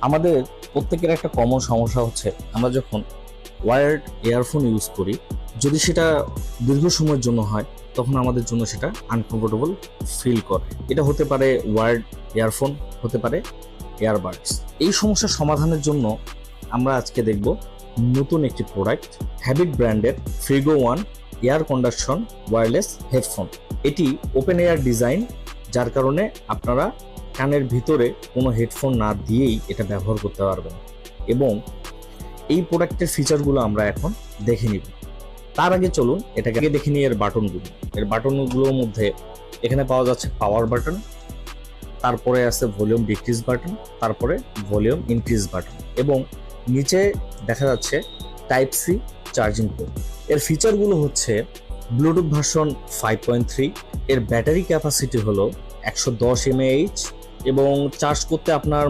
আমাদের প্রত্যেকের একটা কমন সমস্যা হচ্ছে, আমরা যখন ওয়ার্ড ইয়ারফোন ইউজ করি, যদি সেটা দীর্ঘ সময়ের জন্য হয় তখন আমাদের জন্য সেটা আনকমফোর্টেবল ফিল করে। এটা হতে পারে ওয়ার্ড ইয়ারফোন, হতে পারে ইয়ারবাডস। এই সমস্যার সমাধানের জন্য আমরা আজকে দেখব নতুন একটি প্রোডাক্ট, হ্যাবিট ব্র্যান্ডের Frigo one air conduction wireless headphone. এটি ওপেন এয়ার ডিজাইন, যার কারণে আপনারা কানের ভিতরে কোনো হেডফোন না দিয়েই এটা ব্যবহার করতে পারবেন। এবং এই প্রোডাক্টের ফিচারগুলো আমরা এখন দেখে নিব। তার আগে চলুন এটাকে দেখে নিই এর বাটনগুলো। এর বাটনগুলোর মধ্যে এখানে পাওয়া যাচ্ছে পাওয়ার বাটন, তারপরে আছে ভলিউম ডিক্রিজ বাটন, তারপরে ভলিউম ইনক্রিজ বাটন, এবং নিচে দেখা যাচ্ছে টাইপ সি চার্জিং পোর্ট। এর ফিচারগুলো হচ্ছে ব্লুটুথ ভার্সন 5.3, এর ব্যাটারি ক্যাপাসিটি হলো 110 mAh এবং চার্জ করতে আপনার